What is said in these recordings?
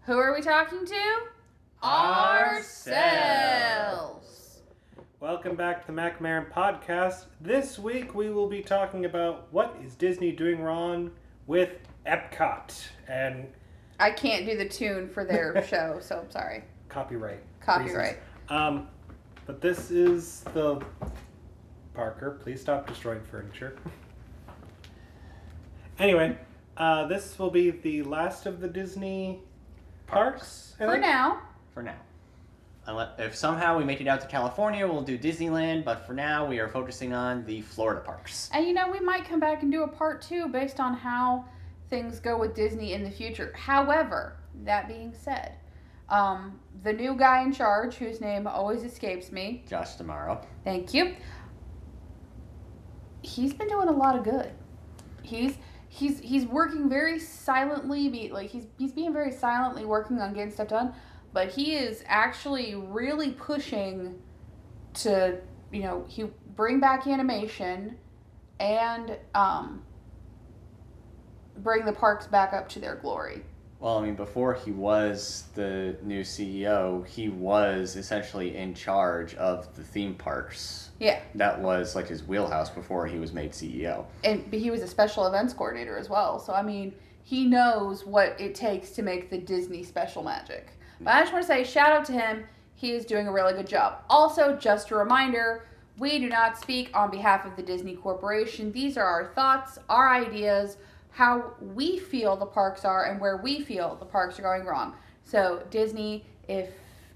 Who are we talking to? Ourselves. Welcome back to the Mc&Marren podcast. This week we will be talking about what is Disney doing wrong with EPCOT and I can't do the tune for their show, so I'm sorry. copyright. Copyright. Reasons. But this is the... Parker, please stop destroying furniture. Anyway, this will be the last of the Disney parks. For now. For now. If somehow we make it out to California, we'll do Disneyland, but for now we are focusing on the Florida parks. And we might come back and do a part 2 based on how things go with Disney in the future. However, that being said, the new guy in charge, whose name always escapes me. Josh D'Amaro. Thank you. He's been doing a lot of good. He's working very silently, he's being very silently working on getting stuff done, but he is actually really pushing to, he bring back animation and bring the parks back up to their glory. Well, before he was the new CEO, he was essentially in charge of the theme parks. Yeah. That was his wheelhouse before he was made CEO. But he was a special events coordinator as well. So, he knows what it takes to make the Disney special magic. But I just want to say, shout out to him. He is doing a really good job. Also, just a reminder, we do not speak on behalf of the Disney Corporation. These are our thoughts, our ideas, how we feel the parks are and where we feel the parks are going wrong. So, Disney, if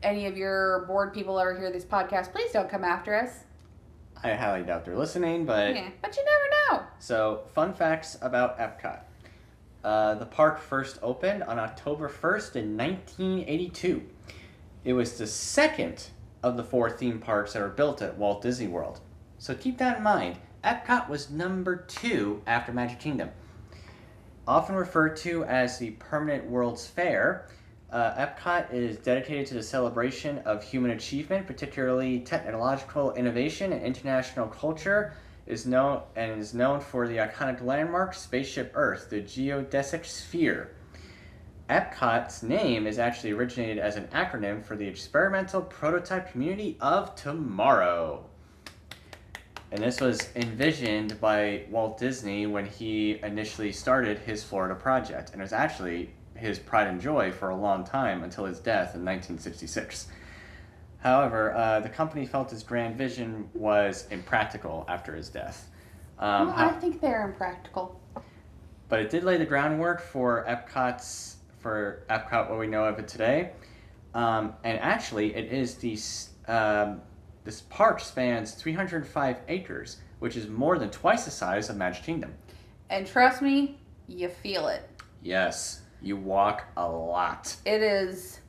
any of your bored people ever hear this podcast, please don't come after us. I highly doubt they're listening, but... Yeah, but you never know. So, fun facts about EPCOT. The park first opened on October 1st in 1982. It was the second of the 4 theme parks that were built at Walt Disney World. So keep that in mind. EPCOT was number 2 after Magic Kingdom. Often referred to as the Permanent World's Fair, EPCOT is dedicated to the celebration of human achievement, particularly technological innovation and international culture. Is known for the iconic landmark Spaceship Earth, the geodesic sphere. EPCOT's name is actually originated as an acronym for the Experimental Prototype Community of Tomorrow. And this was envisioned by Walt Disney when he initially started his Florida project. And it was actually his pride and joy for a long time until his death in 1966. However, the company felt his grand vision was impractical after his death. I think they're impractical. But it did lay the groundwork for EPCOT, what we know of it today. And actually, it is this park spans 305 acres, which is more than twice the size of Magic Kingdom. And trust me, you feel it. Yes, you walk a lot. It is.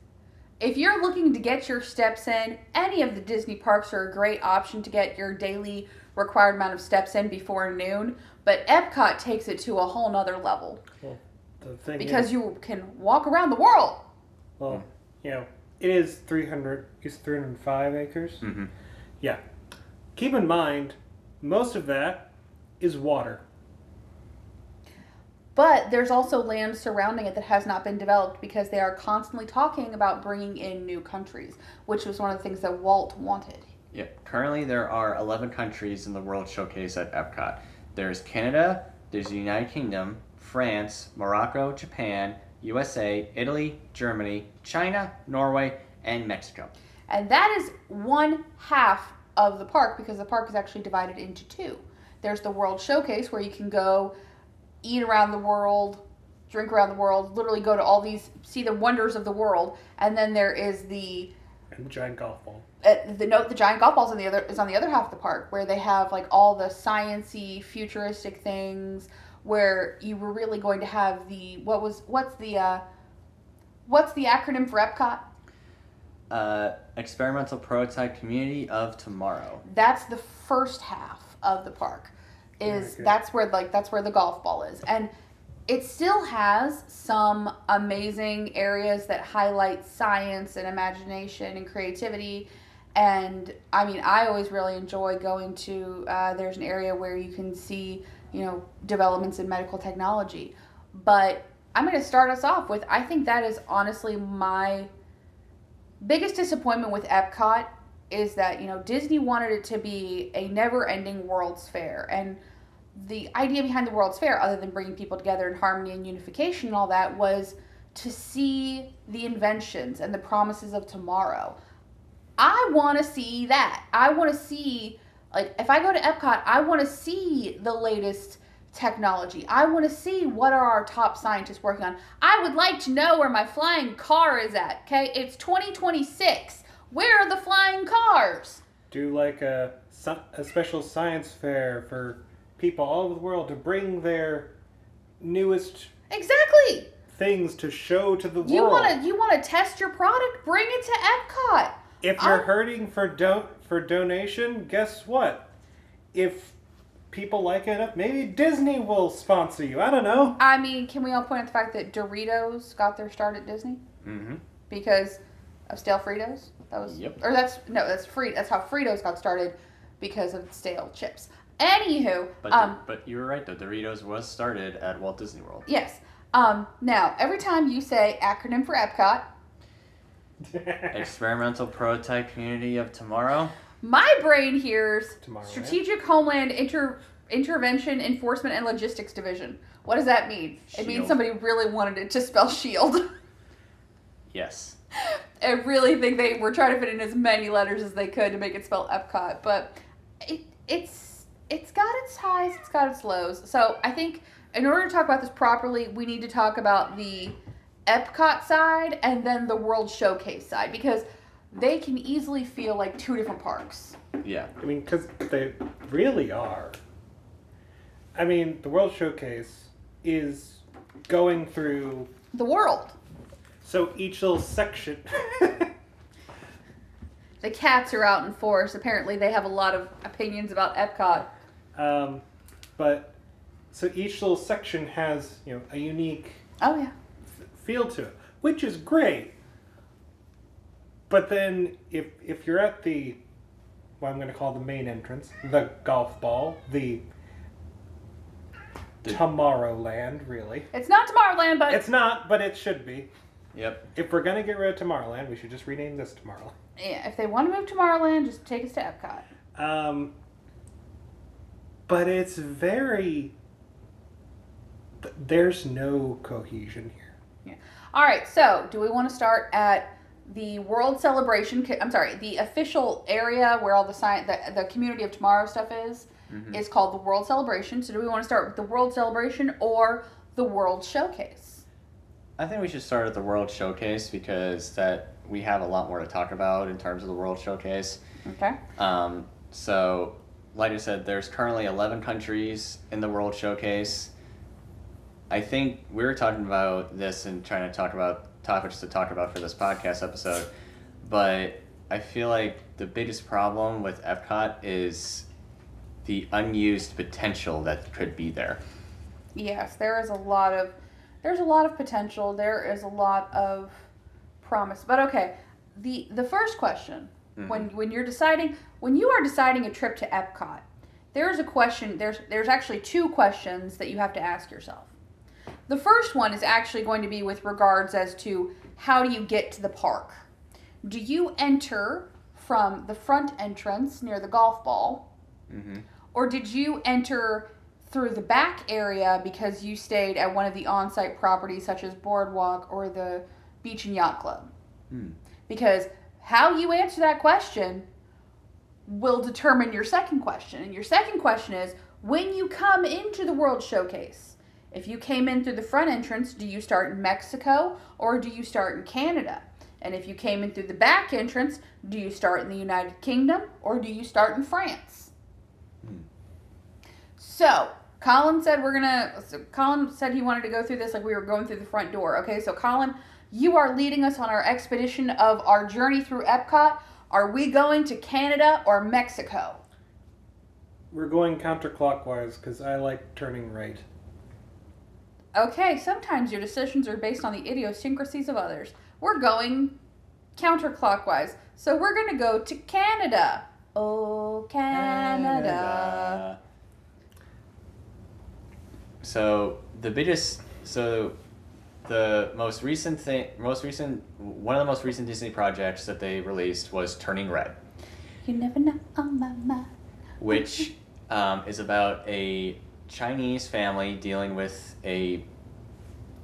If you're looking to get your steps in, any of the Disney parks are a great option to get your daily required amount of steps in before noon. But EPCOT takes it to a whole nother level. Well, the thing because you can walk around the world. Well, it is 305 acres. Mm-hmm. Yeah. Keep in mind, most of that is water. But there's also land surrounding it that has not been developed because they are constantly talking about bringing in new countries, which was one of the things that Walt wanted. Yeah. Currently, there are 11 countries in the World Showcase at EPCOT. There's Canada, there's the United Kingdom, France, Morocco, Japan, USA, Italy, Germany, China, Norway, and Mexico. And that is one half of the park because the park is actually divided into 2. There's the World Showcase where you can go eat around the world, drink around the world, literally go to all these, see the wonders of the world. And then there is the giant golf ball. The giant golf balls on the other half of the park where they have all the science-y, futuristic things where you were really going to have the what's the acronym for EPCOT? Experimental Prototype Community of Tomorrow. That's the first half of the park. That's where the golf ball is. And it still has some amazing areas that highlight science and imagination and creativity. And I always really enjoy going to, there's an area where you can see, developments in medical technology. But I'm going to start us off with, I think that is honestly my biggest disappointment with Epcot is that, Disney wanted it to be a never-ending World's Fair. And the idea behind the World's Fair, other than bringing people together in harmony and unification and all that, was to see the inventions and the promises of tomorrow. I want to see that. I want to see, if I go to Epcot, I want to see the latest technology. I want to see what are our top scientists working on. I would like to know where my flying car is at, okay? It's 2026. Where are the flying cars? Do like a special science fair for people all over the world to bring their newest Exactly. things to show to the world. You want to test your product? Bring it to Epcot. If you're hurting for donation, guess what? If people like it enough, maybe Disney will sponsor you. I don't know. I mean, can we all point out the fact that Doritos got their start at Disney? Mm-hmm. Because of stale Fritos? Yep. Or that's how Fritos got started, because of stale chips. Anywho, But you were right though. Doritos was started at Walt Disney World. yes. Now, every time you say acronym for Epcot, Experimental Prototype Community of Tomorrow. my brain hears Tomorrow, Strategic Homeland Intervention Enforcement and Logistics Division. What does that mean? It means Shield. somebody really wanted it to spell SHIELD. Yes. I really think they were trying to fit in as many letters as they could to make it spell Epcot, but it's got its highs, it's got its lows. So I think in order to talk about this properly, we need to talk about the Epcot side and then the World Showcase side, because they can easily feel like two different parks. Yeah. I mean, because they really are. I mean, the World Showcase is going through... The world. So each little section... The cats are out in force. Apparently they have a lot of opinions about Epcot. But so each little section has, a unique Oh, yeah. feel to it, which is great. But then if you're at the, what I'm going to call the main entrance, the golf ball, the Tomorrowland, really. It's not Tomorrowland, but... It's not, but it should be. Yep. If we're going to get rid of Tomorrowland, we should just rename this Tomorrowland. Yeah, if they want to move Tomorrowland, just take us to Epcot. But it's very... There's no cohesion here. Yeah. All right, so do we want to start at the World Celebration? The official area where all the Community of Tomorrow stuff is called the World Celebration. So do we want to start with the World Celebration or the World Showcase? I think we should start at the World Showcase because we have a lot more to talk about in terms of the World Showcase. Okay. So, like I said, there's currently 11 countries in the World Showcase. I think we were talking about this and trying to talk about topics to talk about for this podcast episode, but I feel like the biggest problem with Epcot is the unused potential that could be there. Yes, there's a lot of potential. There is a lot of promise. But okay, the first question, when you are deciding a trip to Epcot, there's a question. There's actually two questions that you have to ask yourself. The first one is actually going to be with regards as to how do you get to the park. Do you enter from the front entrance near the golf ball, or did you enter through the back area because you stayed at one of the on-site properties such as Boardwalk or the Beach and Yacht Club? Because how you answer that question will determine your second question. And your second question is, when you come into the World Showcase, if you came in through the front entrance, do you start in Mexico or do you start in Canada? And if you came in through the back entrance, do you start in the United Kingdom or do you start in France? So, Colin said he wanted to go through this like we were going through the front door. Okay, so Colin, you are leading us on our expedition of our journey through Epcot. Are we going to Canada or Mexico? We're going counterclockwise because I like turning right. Okay, sometimes your decisions are based on the idiosyncrasies of others. We're going counterclockwise, so we're going to go to Canada. Oh, Canada. So the one of the most recent Disney projects that they released was Turning Red, You never know on my mind. which is about a Chinese family dealing with a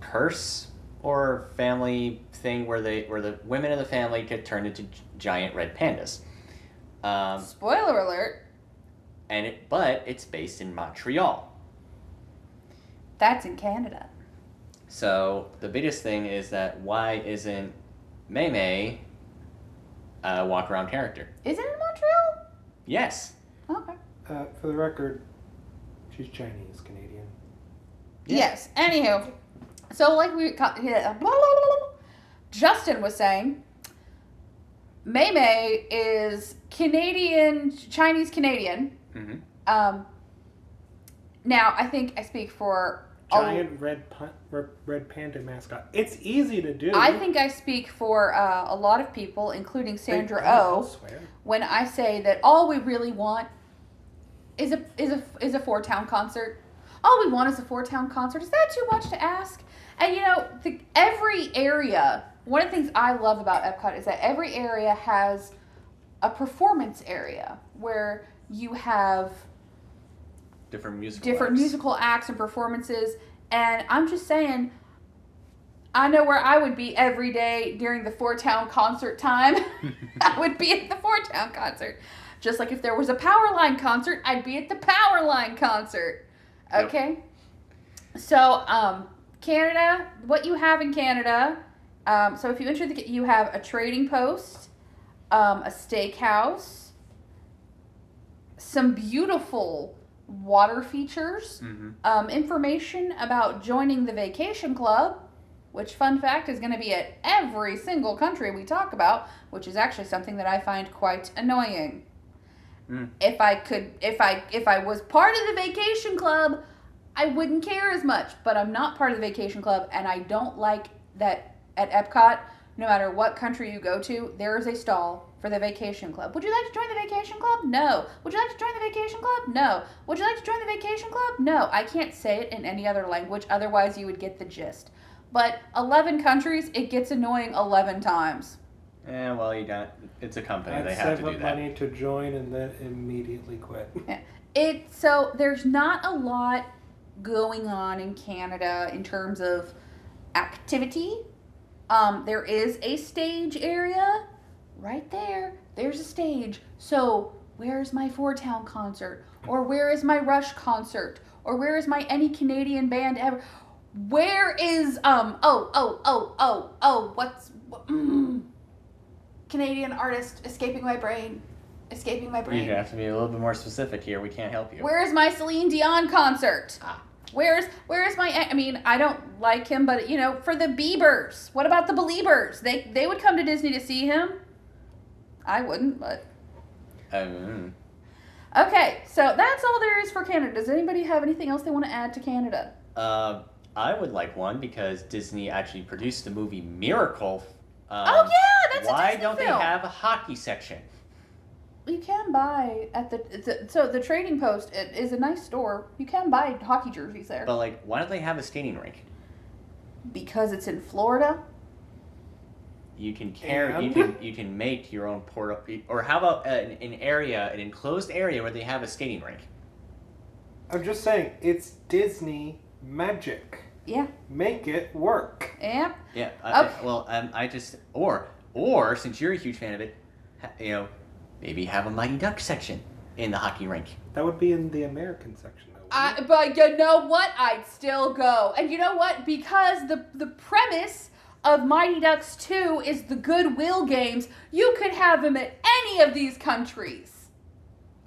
curse or family thing where the women in the family get turned into giant red pandas. Spoiler alert. But it's based in Montreal. That's in Canada. So the biggest thing is that why isn't Mei Mei a walk around character? Is it in Montreal? Yes. Okay. For the record, she's Chinese Canadian. Yeah. Yes. Anywho, so like Justin was saying, Mei Mei is Chinese Canadian. Mm-hmm. Now I think I speak for Giant red panda mascot. It's easy to do. I think I speak for a lot of people, including Sandra I'll Oh, swear. when I say that all we really want is a four-town concert. All we want is a four-town concert. Is that too much to ask? And you know, every area. One of the things I love about EPCOT is that every area has a performance area where you have Different different musical acts and performances. And I'm just saying, I know where I would be every day during the Four-Town concert time. I would be at the Four-Town concert. Just like if there was a Powerline concert, I'd be at the Powerline concert. Okay? Yep. So, Canada, what you have in Canada, so if you enter you have a trading post, a steakhouse, some beautiful water features, information about joining the vacation club, which, fun fact, is going to be at every single country we talk about, which is actually something that I find quite annoying. If I was part of the vacation club, I wouldn't care as much, but I'm not part of the vacation club, and I don't like that at EPCOT, no matter what country you go to, there is a stall for the vacation club. Would you like to join the vacation club? No. Would you like to join the vacation club? No. Would you like to join the vacation club? No. I can't say it in any other language, otherwise you would get the gist. But 11 countries, it gets annoying 11 times. Well, it's a company. I'd they have to save do up that. money to join and then immediately quit. Yeah. So there's not a lot going on in Canada in terms of activity. There is a stage area right there. There's a stage. So where's my Four-Town concert? Or where is my Rush concert? Or where is my any Canadian band ever? Where is Canadian artist escaping my brain? You have to be a little bit more specific here. We can't help you. Where is my Celine Dion concert? Where is my, I mean, I don't like him, but, you know, for the Biebers. What about the Beliebers? They would come to Disney to see him. I wouldn't, but. Okay, so that's all there is for Canada. Does anybody have anything else they want to add to Canada? I would like one because Disney actually produced the movie Miracle. Oh, yeah, that's a why Disney don't film. they have a hockey section? You can buy at the Trading Post. It is a nice store. You can buy hockey jerseys there. But like, why don't they have a skating rink? Because it's in Florida. You can you can make your own or how about an enclosed area where they have a skating rink? I'm just saying, it's Disney magic. Yeah. Make it work. Yeah. Yeah. Okay. I just or since you're a huge fan of it, you know, maybe have a Mighty Duck section in the hockey rink. That would be in the American section, though. But you know what? I'd still go. And you know what? Because the premise of Mighty Ducks 2 is the Goodwill Games, you could have them at any of these countries.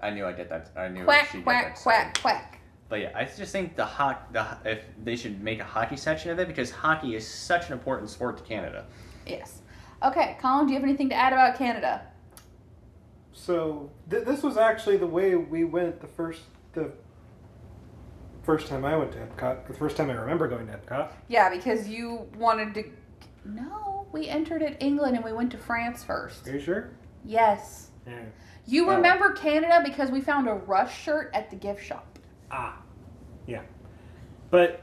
I knew I did that. I knew Quack, she'd get quack, that quack, started. quack. But yeah, I just think if they should make a hockey section of it because hockey is such an important sport to Canada. Yes. Okay, Colin, do you have anything to add about Canada? So this was actually the way we went the first time I went to EPCOT. The first time I remember going to EPCOT. Yeah, because you wanted to. No, we entered at England and we went to France first. Are you sure? Yes. Yeah. You remember Canada because we found a Rush shirt at the gift shop. Yeah. But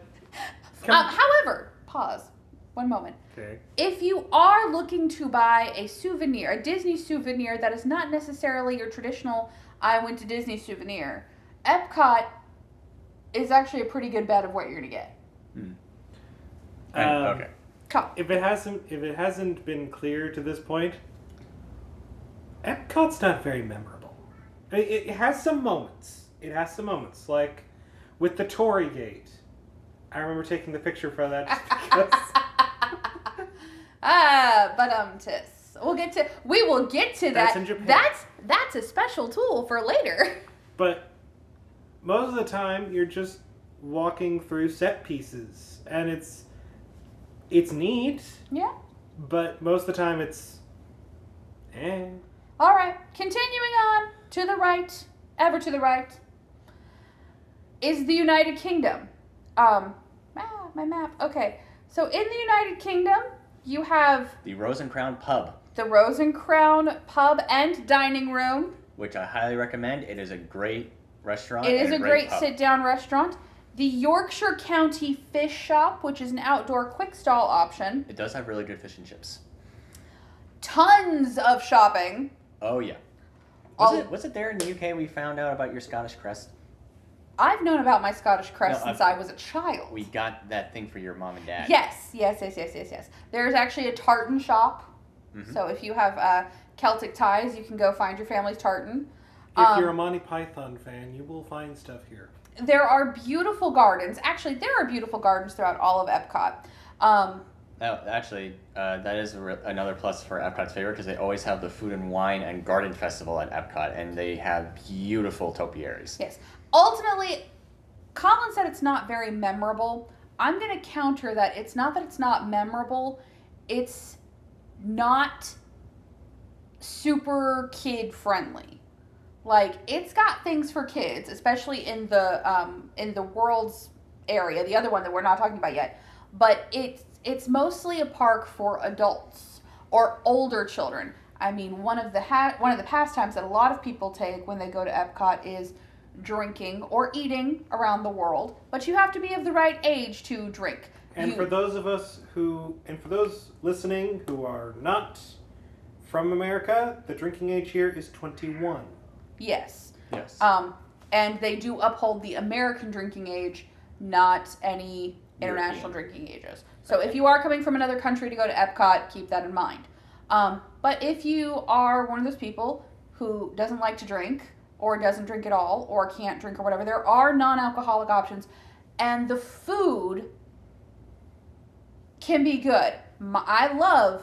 however, pause. One moment. Okay. If you are looking to buy a souvenir, a Disney souvenir that is not necessarily your traditional I went to Disney souvenir, Epcot is actually a pretty good bet of what you're going to get. Okay. Come. If it hasn't been clear to this point, Epcot's not very memorable. It has some moments. It has some moments, like with the Tory Gate. I remember taking the picture for that just because. Tis. We will get to that. That's in Japan. That's a special tool for later. But most of the time, you're just walking through set pieces, and it's neat. Yeah. But most of the time, it's All right. Continuing on to the right, ever to the right, is the United Kingdom. My map. Okay. So in the United Kingdom, you have The Rose and Crown Pub, the Rose and Crown pub and dining room. which I highly recommend. It is a great restaurant. It is and a great pub. sit-down restaurant. The Yorkshire County Fish Shop, which is an outdoor quick stall option. It does have really good fish and chips. Tons of shopping. Oh yeah. All- Was it there in the UK we found out about your Scottish crest? I've known about my Scottish crest No, since I was a child. We got that thing for your mom and dad. Yes. There's actually a tartan shop. Mhm. So if you have Celtic ties, you can go find your family's tartan. if you're a Monty Python fan, you will find stuff here. There are beautiful gardens. Actually, there are beautiful gardens throughout all of Epcot. No, actually, that is another plus for Epcot's favor because they always have the Food and Wine and Garden Festival at Epcot, and they have beautiful topiaries. Yes. Ultimately, Colin said it's not very memorable. I'm going to counter that. It's not that it's not memorable. It's not super kid friendly. Like, it's got things for kids, especially in the world's area, the other one that we're not talking about yet. But it's mostly a park for adults or older children. I mean, one of the pastimes that a lot of people take when they go to Epcot is drinking or eating around the world, but you have to be of the right age to drink. And for those listening who are not from America, the drinking age here is 21. Yes. Yes. And they do uphold the American drinking age, not any international European. drinking ages. So if you are coming from another country to go to Epcot, keep that in mind. But if you are one of those people who doesn't like to drink, or doesn't drink at all, or can't drink or whatever, there are non-alcoholic options, and the food can be good. I love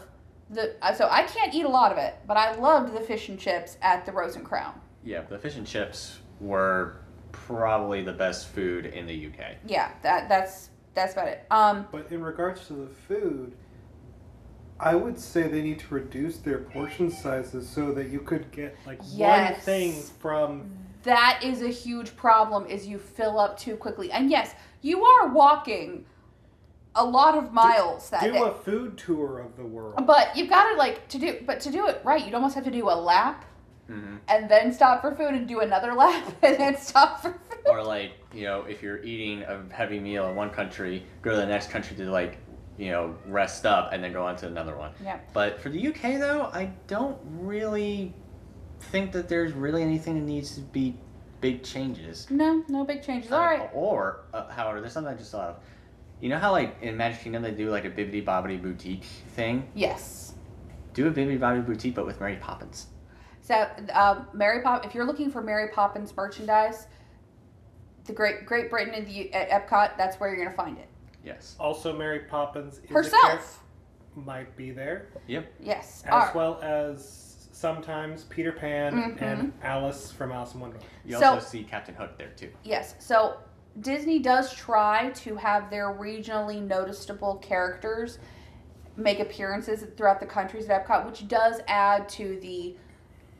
so I can't eat a lot of it, but I loved the fish and chips at the Rose and Crown. Yeah, the fish and chips were probably the best food in the UK. Yeah, that's about it. But in regards to the food, I would say they need to reduce their portion sizes so that you could get like Yes. one thing from. That is a huge problem, is you fill up too quickly. And yes, you are walking a lot of miles that Do day. a food tour of the world. But you've got to do it right, you'd almost have to do a lap Mm-hmm. and then stop for food and do another lap and then stop for food. Or like, if you're eating a heavy meal in one country, go to the next country to rest up and then go on to another one. Yeah. But for the UK though, I don't really think that there's really anything that needs to be big changes. No big changes. All right. Or, however, there's something I just thought of. You know how like in Magic Kingdom they do like a Bibbidi Bobbidi Boutique thing? Yes. Do a Bibbidi Bobbidi Boutique but with Mary Poppins. So, if you're looking for Mary Poppins merchandise, the Great Britain at Epcot, that's where you're going to find it. Yes. Also, Mary Poppins is Herself. might be there, Yep. Yes. as well as sometimes Peter Pan Mhm. and Alice from Alice in Wonderland. You So- also see Captain Hook there too. Yes. So Disney does try to have their regionally noticeable characters make appearances throughout the countries at Epcot, which does add to the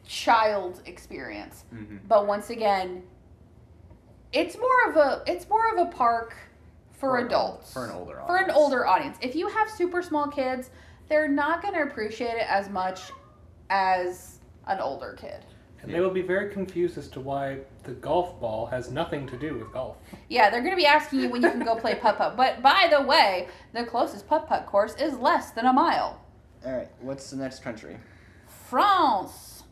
child experience. Mm-hmm. But once again, it's more of a park for adults. For an older audience. For an older audience. If you have super small kids, they're not going to appreciate it as much as an older kid. And they will be very confused as to why the golf ball has nothing to do with golf. Yeah, they're going to be asking you when you can go play putt-putt. But by the way, the closest putt-putt course is less than a mile. All right, what's the next country? France.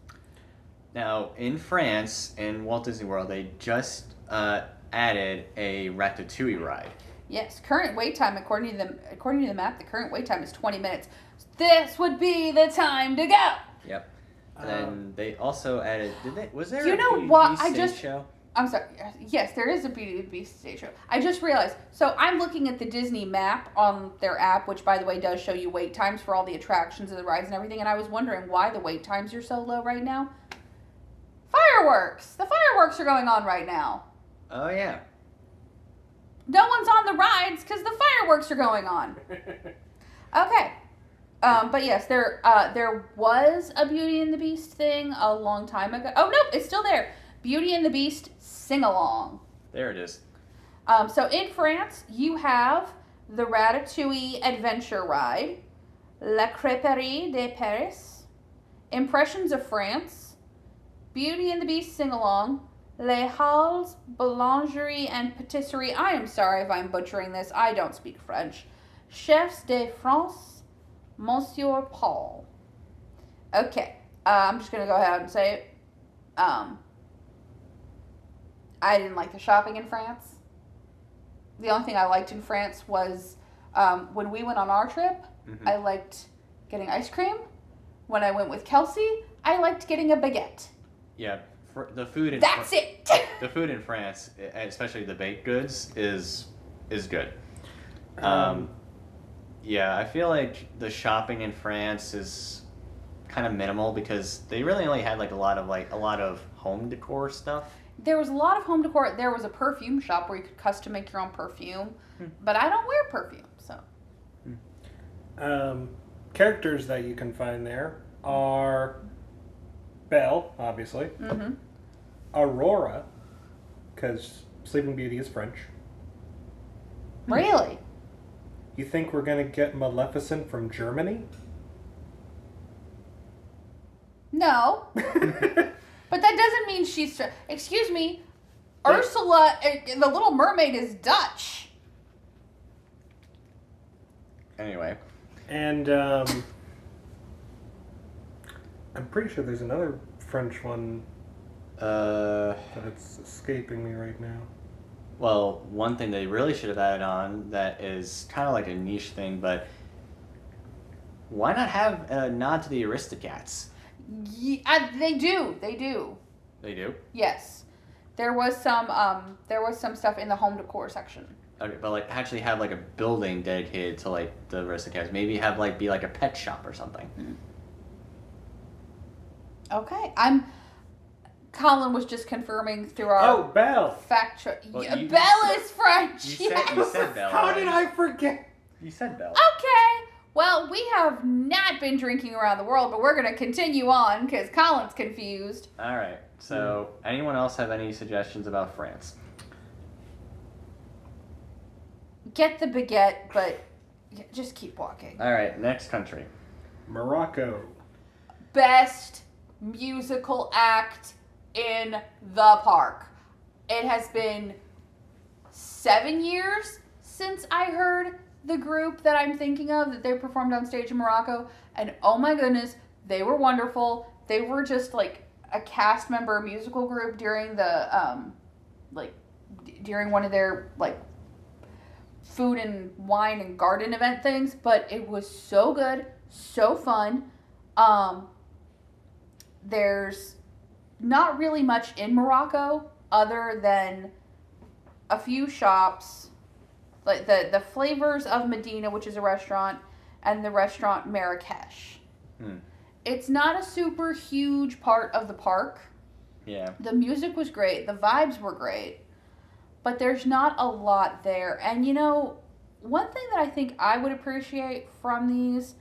Now, in France, in Walt Disney World, they just added a Ratatouille ride. Yes, current wait time, according to the map, the current wait time is 20 minutes. This would be the time to go. Yep. And then they also added. Was there You a know Beauty what? and the Beast stage show? I'm sorry. Yes, there is a Beauty and the Beast stage show. I just realized. So I'm looking at the Disney map on their app, which, by the way, does show you wait times for all the attractions and the rides and everything. And I was wondering why the wait times are so low right now. Fireworks. The fireworks are going on right now. Oh yeah. No one's on the rides because the fireworks are going on. Okay. But yes, there was a Beauty and the Beast thing a long time ago. Oh, no, it's still there. Beauty and the Beast Sing-Along. There it is. So in France, you have the Ratatouille Adventure Ride, La Crêperie de Paris, Impressions of France, Beauty and the Beast Sing-Along, Les Halles Boulangerie and Patisserie. I am sorry if I'm butchering this. I don't speak French. Chefs de France, Monsieur Paul. Okay, I'm just going to go ahead and say it. I didn't like the shopping in France. The only thing I liked in France was when we went on our trip, I liked getting ice cream. When I went with Kelsey, I liked getting a baguette. Yeah, the food in That's it. The food in France, especially the baked goods, is good. Yeah, I feel like the shopping in France is kind of minimal because they really only had a lot of home decor stuff. There was a lot of home decor. There was a perfume shop where you could custom make your own perfume, but I don't wear perfume, so. Characters that you can find there are Belle, obviously. Mm-hmm. Aurora, because Sleeping Beauty is French. Really? You think we're going to get Maleficent from Germany? No. But that doesn't mean she's... Excuse me. Ursula, the Little Mermaid, is Dutch. Anyway. And I'm pretty sure there's another French one that it's escaping me right now. Well, one thing they really should have added on that is kind of like a niche thing, but why not have a nod to the Aristocats? Yeah, they do. They do. They do? Yes. There was some stuff in the home decor section. Okay, but actually have a building dedicated to the Aristocats. Maybe have be a pet shop or something. Okay. Colin was just confirming through our Belle. fact check. Well, Belle is French. You said Belle. How already. did I forget? You said Belle. Okay. Well, we have not been drinking around the world, but we're going to continue on because Colin's confused. All right. So, anyone else have any suggestions about France? Get the baguette, but just keep walking. All right. Next country. Morocco. Best musical act in the park. It has been 7 years since I heard the group that I'm thinking of that they performed on stage in Morocco, and oh my goodness, they were wonderful. They were just a cast member musical group during the during one of their food and wine and garden event things, but it was so good, so fun. There's not really much in Morocco other than a few shops, like the Flavors of Medina, which is a restaurant, and the restaurant Marrakesh. It's not a super huge part of the park. Yeah. The music was great. The vibes were great. But there's not a lot there. And one thing that I think I would appreciate from these,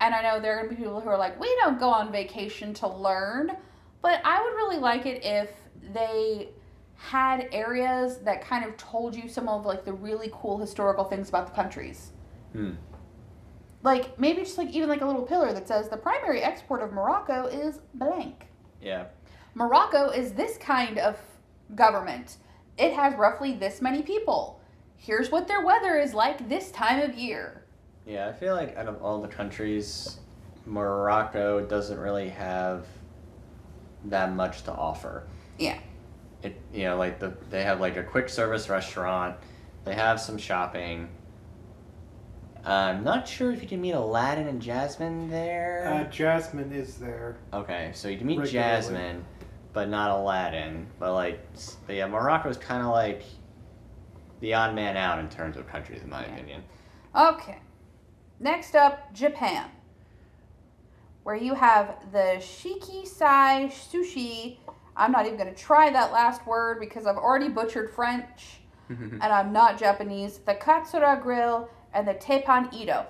and I know there are going to be people who are like, we don't go on vacation to learn, but I would really like it if they had areas that kind of told you some of the really cool historical things about the countries. Maybe just even a little pillar that says the primary export of Morocco is blank. Yeah. Morocco is this kind of government. It has roughly this many people. Here's what their weather is like this time of year. Yeah, I feel like out of all the countries, Morocco doesn't really have that much to offer. Yeah. They have like a quick service restaurant. They have some shopping. I'm not sure if you can meet Aladdin and Jasmine there. Jasmine is there. Okay, so you can meet Regularly. Jasmine, but not Aladdin. But yeah, Morocco's kind of like the odd man out in terms of countries, in my opinion. Okay. Next up, Japan. Where you have the shikisai sushi. I'm not even going to try that last word because I've already butchered French and I'm not Japanese. The Katsura Grill and the Teppan Ito.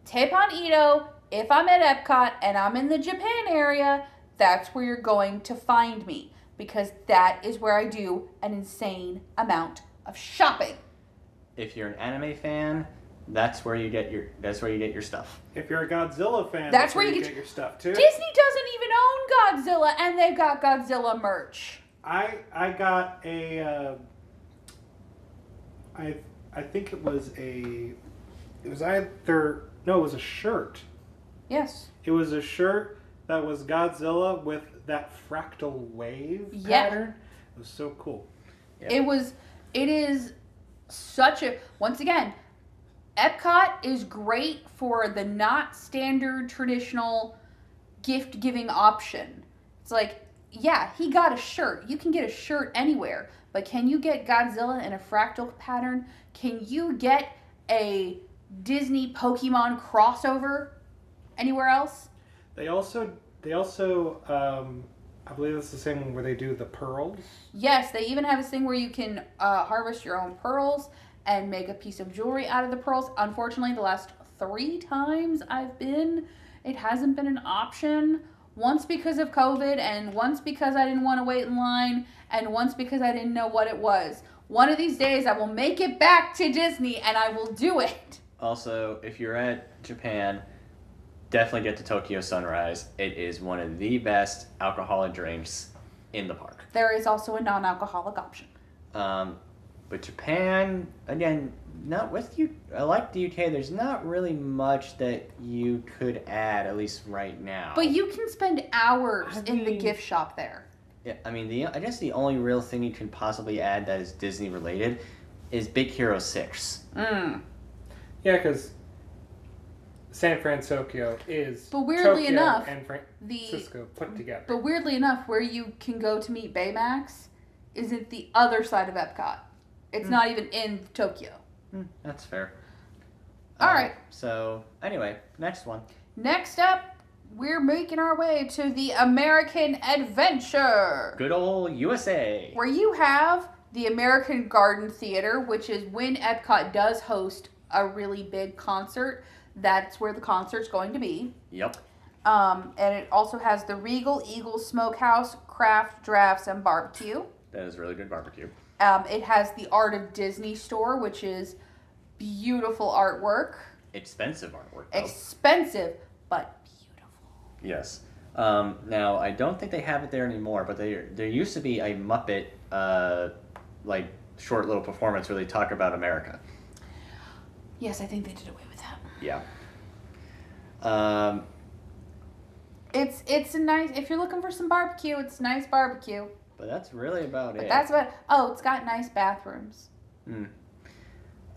Teppan Ito, if I'm at EPCOT and I'm in the Japan area, that's where you're going to find me because that is where I do an insane amount of shopping. If you're an anime fan, that's where you get your stuff. If you're a Godzilla fan, That's where you get your stuff too. Disney doesn't even own Godzilla, and they've got Godzilla merch. I got a I think it was a shirt. Yes. It was a shirt that was Godzilla with that fractal wave Yeah. pattern. It was so cool. Yeah. It is such a, once again, EPCOT is great for the not standard traditional gift giving option. It's like, yeah, he got a shirt. You can get a shirt anywhere, but can you get Godzilla in a fractal pattern? Can you get a Disney Pokemon crossover anywhere else? They also I believe it's the same one where they do the pearls. Yes, they even have this thing where you can harvest your own pearls and make a piece of jewelry out of the pearls. Unfortunately, the last 3 times I've been, it hasn't been an option. Once because of COVID, and once because I didn't want to wait in line, and once because I didn't know what it was. One of these days I will make it back to Disney and I will do it. Also, if you're at Japan, definitely get to Tokyo Sunrise. It is one of the best alcoholic drinks in the park. There is also a non-alcoholic option. But Japan, again, not with you. I like the UK. There's not really much that you could add, at least right now. But you can spend hours in the mean- gift shop there. Yeah, I mean, I guess the only real thing you can possibly add that is Disney related is Big Hero 6. Mm. Yeah, because San Francisco is But weirdly Tokyo enough, and Francisco put together. But weirdly enough, where you can go to meet Baymax is at the other side of EPCOT. It's not even in Tokyo. That's fair. All right. So, anyway, next one. Next up, we're making our way to the American Adventure, Good old USA. where you have the American Garden Theater, which is when EPCOT does host a really big concert. That's where the concert's going to be. Yep. And it also has the Regal Eagle Smokehouse, Craft, Drafts, and Barbecue. That is really good barbecue. It has the Art of Disney store, which is beautiful artwork. Expensive artwork, though. Expensive, but beautiful. Yes. Now, I don't think they have it there anymore, but there used to be a Muppet, short little performance where they talk about America. Yes, I think they did away with that. Yeah. It's a nice, if you're looking for some barbecue, it's nice barbecue. But that's really about But it. that's about, oh, it's got nice bathrooms.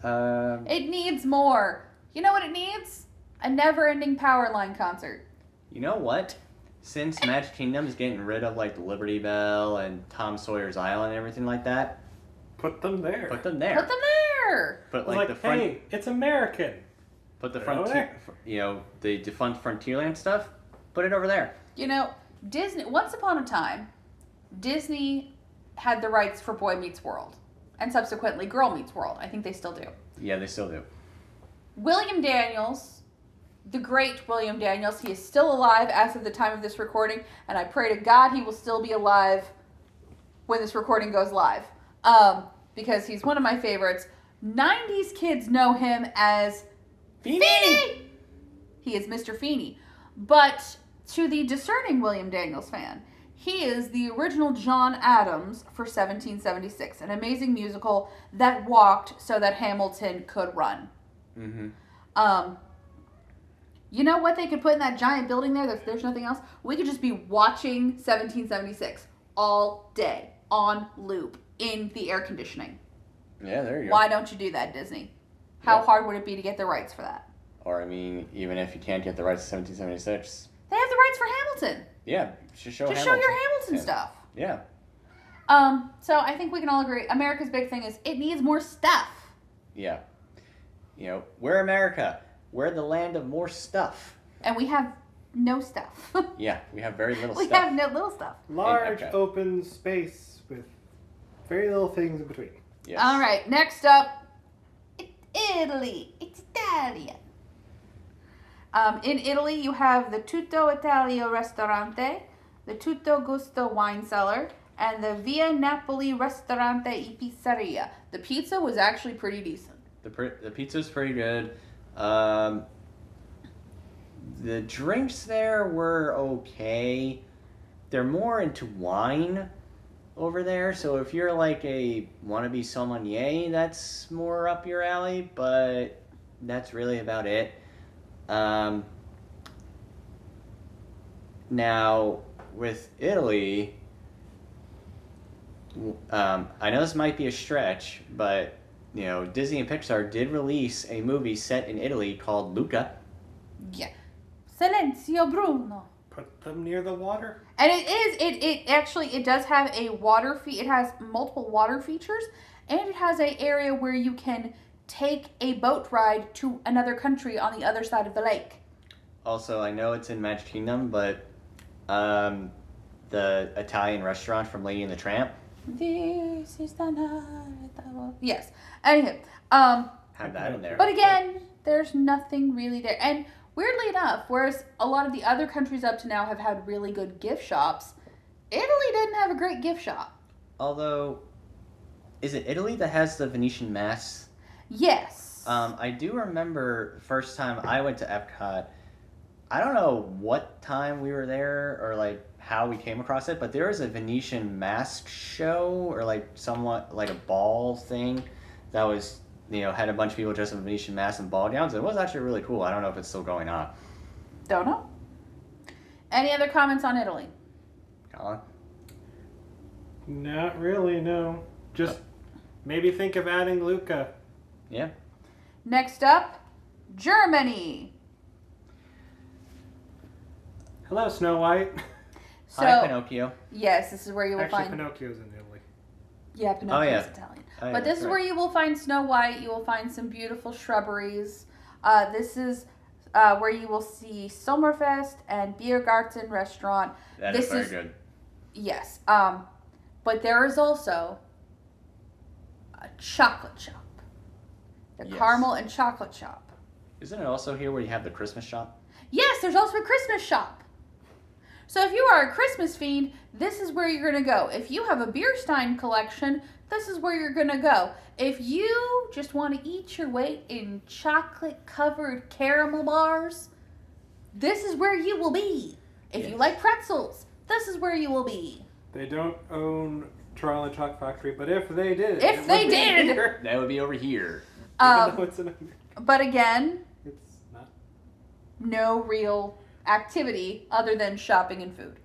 Um, It needs more. You know what it needs? A never-ending power line concert. You know what? Since Magic Kingdom is getting rid of the Liberty Bell and Tom Sawyer's Island and everything like that, Put them there. put them there. Put them there. Put Like, the front, hey, it's American. put the put it over frontier, the defunct Frontierland stuff. Put it over there. You know, Disney, once upon a time, Disney had the rights for Boy Meets World. And subsequently Girl Meets World. I think they still do. Yeah, they still do. William Daniels, the great William Daniels, he is still alive as of the time of this recording, and I pray to God he will still be alive when this recording goes live. Because he's one of my favorites. 90s kids know him as Feeney! He is Mr. Feeney. But to the discerning William Daniels fan, He is the original John Adams for 1776, an amazing musical that walked so that Hamilton could run. Mm-hmm. You know what they could put in that giant building there? There's nothing else. We could just be watching 1776 all day on loop in the air conditioning. Yeah, there you go. Why don't you do that, Disney? How Yeah. hard would it be to get the rights for that? Or, I mean, even if you can't get the rights to 1776, They have the rights for Hamilton. yeah, just show Just Hamilton. show your Hamilton Yeah. stuff. Yeah. So I think we can all agree America's big thing is it needs more stuff. Yeah. You know, we're America. We're the land of more stuff. And we have no stuff. Yeah, we have very little we stuff. have no little stuff. Large Okay. open space with very little things in between. Yes. All right, next up, Italy. It's Italian. In Italy, you have the Tutto Italia Ristorante, the Tutto Gusto Wine Cellar, and the Via Napoli Ristorante e Pizzeria. The pizza was actually pretty decent. The pizza's pretty good. The drinks there were okay. They're more into wine over there, so if you're like a wannabe sommelier, that's more up your alley, but that's really about it. Now, with Italy, I know this might be a stretch, but you know, Disney and Pixar did release a movie set in Italy called Luca. Yeah. Silenzio Bruno. Put them near the water. And it does have a water it has multiple water features, and it has a area where you can take a boat ride to another country on the other side of the lake. Also, I know it's in Magic Kingdom, but the Italian restaurant from Lady and the Tramp This is the night. Yes. Anywho, had that in there. but again, there's nothing really there. And weirdly enough, whereas a lot of the other countries up to now have had really good gift shops, Italy didn't have a great gift shop. Although, is it Italy that has the Venetian masks? Yes. I do remember the first time I went to Epcot. I don't know what time we were there or like how we came across it, but there was a Venetian mask show or like somewhat like a ball thing that was, you know, had a bunch of people dressed in Venetian masks and ball gowns. It was actually really cool. I don't know if it's still going on. Don't know. Any other comments on Italy? Colin? Not really, no. Just maybe think of adding Luca. Yeah. Next up, Germany. Hello, Snow White. So, Hi, Pinocchio. yes, this is where you will Actually, find... Pinocchio's in Italy. Yeah, Pinocchio's yeah. Italian. Oh, yeah, But this that's is where right. you will find Snow White. You will find some beautiful shrubberies. This is where you will see Sommerfest and Biergarten restaurant. That This is very is- good. Yes. But there is also a chocolate shop. The Yes. caramel and chocolate shop. Isn't it also here where you have the Christmas shop? Yes, there's also a Christmas shop. So if you are a Christmas fiend, this is where you're going to go. If you have a Bierstein collection, this is where you're going to go. If you just want to eat your weight in chocolate-covered caramel bars, this is where you will be. If you Yes. like pretzels, this is where you will be. They don't own Charlie Chalk Factory, but if they did, If it they would be did! here. That would be over here. Even though it's in America, But again, it's not. no real activity other than shopping and food.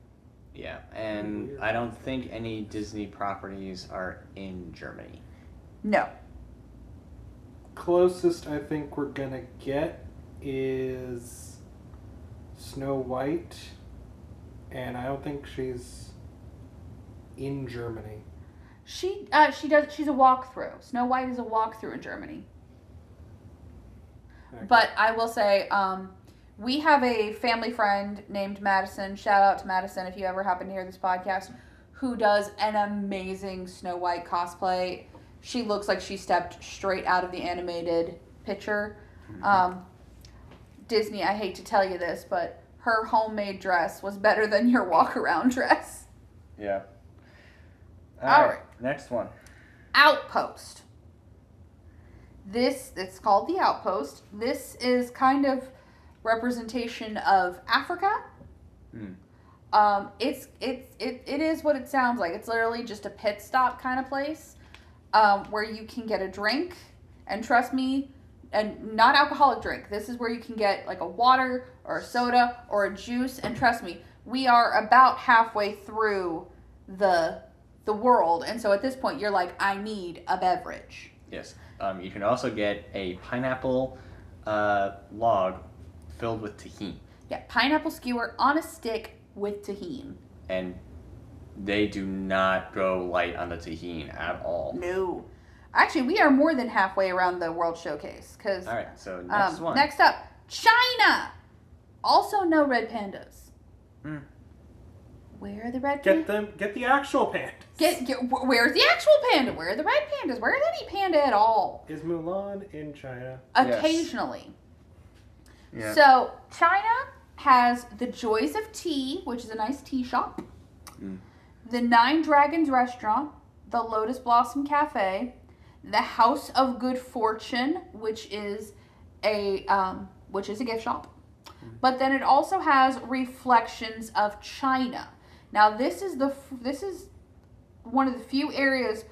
Yeah, and Weird. I don't think any Disney properties are in Germany. No. Closest I think we're gonna get is Snow White, and I don't think she's in Germany. She's a walkthrough. Snow White is a walkthrough in Germany. Okay. But I will say, we have a family friend named Madison. Shout out to Madison if you ever happen to hear this podcast, who does an amazing Snow White cosplay. She looks like she stepped straight out of the animated picture. Disney, I hate to tell you this, but her homemade dress was better than your walk-around dress. Yeah. All right. Next one. Outpost. It's called the Outpost. This is kind of representation of Africa. It is what it sounds like. It's literally just a pit stop kind of place, where you can get a drink, and trust me, and not alcoholic drink. This is where you can get like a water or a soda or a juice, and trust me, we are about halfway through the world, and so at this point you're like, I need a beverage. Yes. You can also get a pineapple log filled with tahini. Yeah, pineapple skewer on a stick with tahini. And they do not go light on the tahini at all. No. Actually, we are more than halfway around the World Showcase. Cause, all right, so next one. Next up, China. Also no red pandas. Where are the red pandas? Get the actual pandas. Where's the actual panda? Where are the red pandas? Where is any panda at all? Is Mulan in China? Occasionally. Yes. Yeah. So China has the Joys of Tea, which is a nice tea shop. The Nine Dragons Restaurant, the Lotus Blossom Cafe, the House of Good Fortune, which is a gift shop. But then it also has Reflections of China. Now this is one of the few areas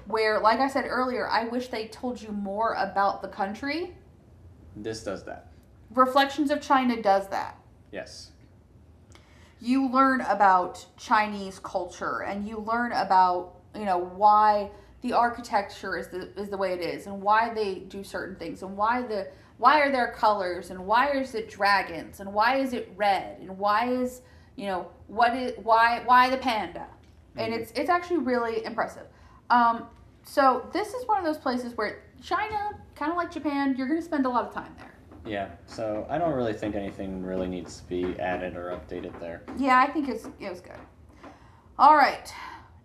where, like I said earlier, I wish they told you more about the country. This does that. Reflections of China does that. Yes. You learn about Chinese culture, and you learn about, why the architecture is the way it is, and why they do certain things, and why are there colors, and why is it dragons, and why is it red, and why is why the panda, and it's actually really impressive. So this is one of those places where China, kind of like Japan, you're going to spend a lot of time there. Yeah, so I don't really think anything really needs to be added or updated there. Yeah, I think it was good. All right,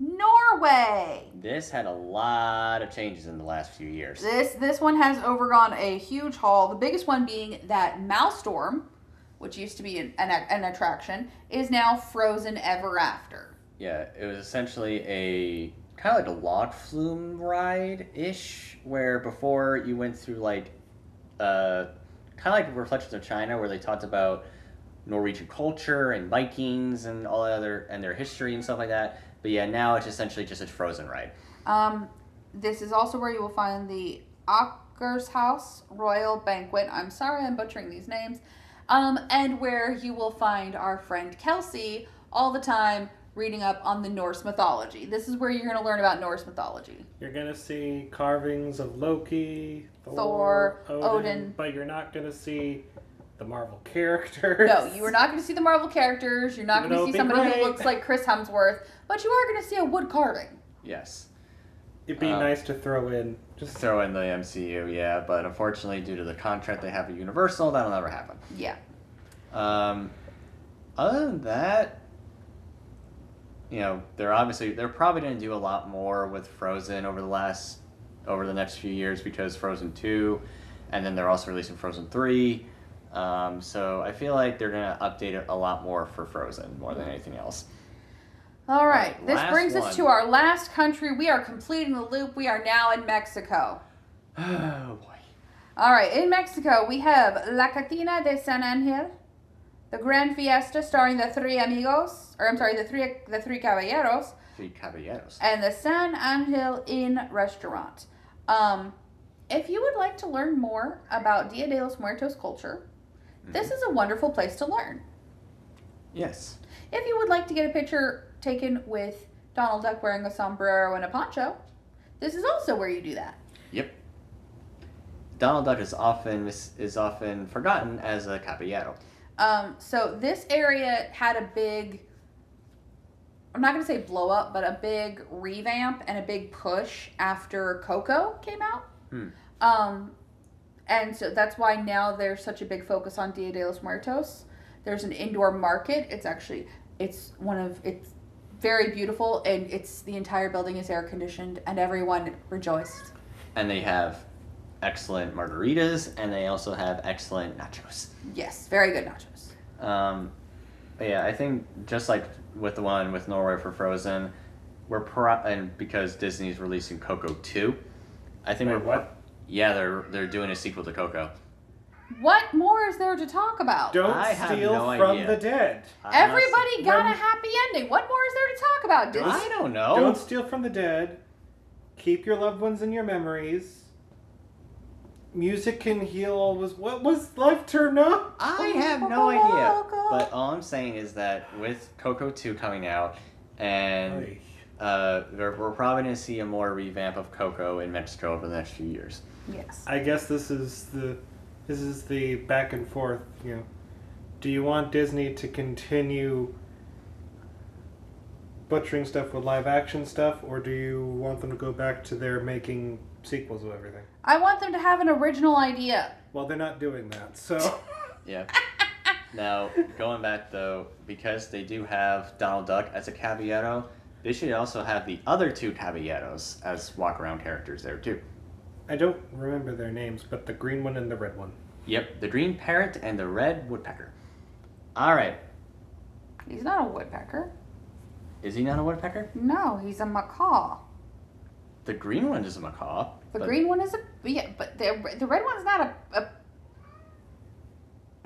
Norway. This had a lot of changes in the last few years. This one has overgone a huge haul. The biggest one being that Maelstrom, which used to be an attraction, is now Frozen Ever After. Yeah, it was essentially a kind of like a log flume ride-ish, where before you went through like kind of like Reflections of China, where they talked about Norwegian culture and Vikings and all other and their history and stuff like that. But yeah, now it's essentially just a Frozen ride. This is also where you will find the Akershouse Royal Banquet. I'm sorry I'm butchering these names. And where you will find our friend Kelsey all the time reading up on the Norse mythology. This is where you're going to learn about Norse mythology. You're going to see carvings of Loki, Thor, Odin. But you're not going to see the Marvel characters. No, you are not going to see the Marvel characters. You're not going to see somebody who looks like Chris Hemsworth. But you are going to see a wood carving. Yes. It'd be nice to throw in. Just throw in the MCU, yeah. But unfortunately, due to the contract they have with Universal, that'll never happen. Yeah. Other than that, they're probably going to do a lot more with Frozen over the next few years, because Frozen 2, and then they're also releasing Frozen 3. So I feel like they're going to update it a lot more for Frozen more than anything else. All right. This brings us to our last country. We are completing the loop. We are now in Mexico. Oh, boy. All right. In Mexico, we have La Cantina de San Angel, the Grand Fiesta starring the three amigos, the three caballeros. Three caballeros. And the San Angel Inn restaurant. If you would like to learn more about Dia de los Muertos culture, this is a wonderful place to learn. Yes. If you would like to get a picture taken with Donald Duck wearing a sombrero and a poncho, this is also where you do that. Yep. Donald Duck is often forgotten as a caballero. So this area had a big, I'm not going to say blow up, but a big revamp and a big push after Coco came out. And so that's why now there's such a big focus on Dia de los Muertos. There's an indoor market. It's very beautiful, and the entire building is air conditioned, and everyone rejoiced. And they have excellent margaritas, and they also have excellent nachos. Yes, very good nachos. But yeah, I think just like with the one with Norway for Frozen, and because Disney's releasing Coco 2, I think Wait, what? Yeah, they're doing a sequel to Coco. What more is there to talk about? Don't I have steal no from idea. the dead. Everybody got a Rem- happy ending. What more is there to talk about, Disney? I don't know. Don't steal from the dead. Keep your loved ones in your memories. Music can heal always. What was life turned up? I have no idea. But all I'm saying is that with Coco 2 coming out, and we're probably going to see a more revamp of Coco in Mexico over the next few years. Yes. I guess this is the back and forth. You know, do you want Disney to continue butchering stuff with live action stuff, or do you want them to go back to their making sequels of everything? I want them to have an original idea. Well, they're not doing that, so. Yeah. Now, going back though, because they do have Donald Duck as a Caballero, they should also have the other two Caballeros as walk-around characters there too. I don't remember their names, but the green one and the red one. Yep, the green parrot and the red woodpecker. All right. He's not a woodpecker. Is he not a woodpecker? No, he's a macaw. The green one is a macaw. The green one is a but the red one's not a.